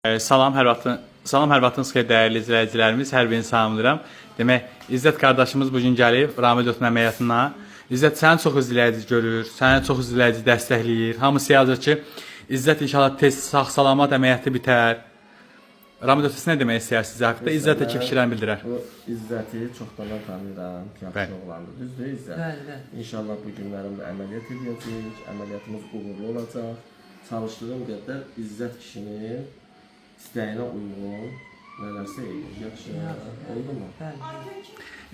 Salam, hər vaxtınız xeyir dəyərli izləyicilərimiz, hər birini salamlayıram. Demək, İzzət qardaşımız bu gün gəlib Ramil Ötün əməliyyatına. İzzət səni çox izləyici görür, səni çox izləyici dəstəkləyir. Hamısı yazır ki, İzzət inşallah tez sağ-salamat əməliyyatı bitər. Ramil Ötün nə demək istəyirsiniz sizə haqqında? İzzət də ki, fikirlərini bildirər. İzzəti çoxdan tanıyıram, yaxşı oğlandır, düzdür İzzət? Bəli. İnşallah bu günlərimdə əməliyyat edəcəyik, əməliyyatımız uğurlu olacaq. Çalışdığım qədər İzzət kişinin istəyinə uyğun nələrsə edir. Yaxşı, oldu mu? Bəli.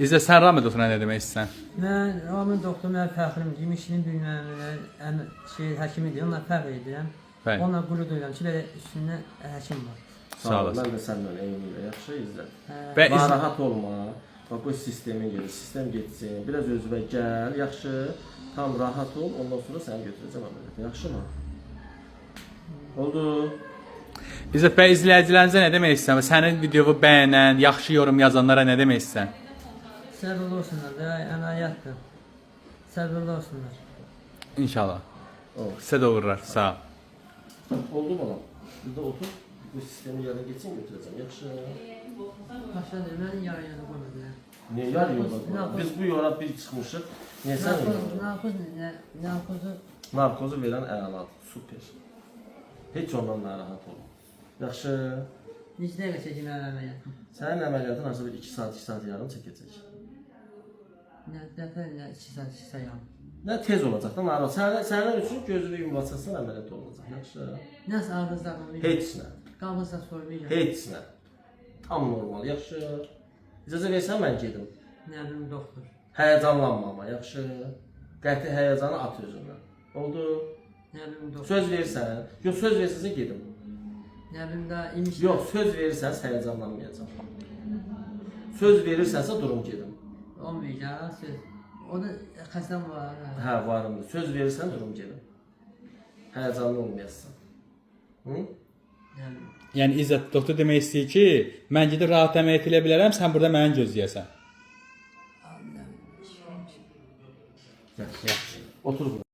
İzzət, sən Ramil Ötünə nə demək istəyirsən? Mən Ramil doktor, mən fəxrimdir. İşinin bilməm, həkim edir, onunla fəxr edirəm. Bəli. Onunla qürur duyuram ki, belə üstündə həkim var. Sağ olasın. Mən də səndən eynilə, yaxşı İzzət. Və Narahat olma, bax bu sistemin gedir, sistem getsin, biraz özünə gəl, yaxşı, tam rahat ol, ondan sonra səni götürəcəm əməliyyata, yaxşı mı? Oldu. İzzət bəy, izləyicilərinizə nə demək istəyirsən? Sənin videovu bəyənən, yaxşı yorum yazanlara nə demək istəyirsən? Səbirli olsunlar da, əməliyyatdır. Səbirli olsunlar. İnşallah. Oldu. Sizə də uğurlar, sağ ol. Oldu bana. Burada otur. Bu sistemi yarın geçsin götüreceğim. Yaxşı. Başladır, mən yarı-yarı qoymadılar. Niye yarı yola? Biz bu yola bir çıxmışıq. Niye sen yola? Narkozu veren əladır. Super. Heç ondan narahat olma. Yaxşı. Neçə dəqiqə çəkim əməliyyatı? Sənin əməliyyatın aslında 2 saat, 2 saat yarım çəkəcək. Nə dəfələ 2 saat, 2 saat yarım. Nə tez olacaq da narahat. Sənin üçün gözünü yumulacaqsan əməliyyat olacaq. Yaxşı. Nəsə ağızlarım. Heç nə. Qabızda sormayacaq. Heç nə. Tam normal. Yaxşı. İcazə versən mən gedim. Nə bilim doktor. Həyəcanlanma ama. Yaxşı. Qəti həyəcanı at özündən. Oldu. Nə bilim doktor. Söz verirsən. Yox, söz versəsə gedim. Nə bilim daha imiş. Yox, söz verirsən həyəcanlanmayacam. Söz verirsənsə durum gedim. Olmayacaq söz. O da xəstəm var. Hə, varımdır. Söz verirsən durum gedim. Həyəcanlı olmayasın. Hı? Yəni İzzət doktor demək istəyir ki, mən gedib rahat əməliyyat edə bilərəm, sən burada məni gözləyəsən. Yaxşı. Otur burada.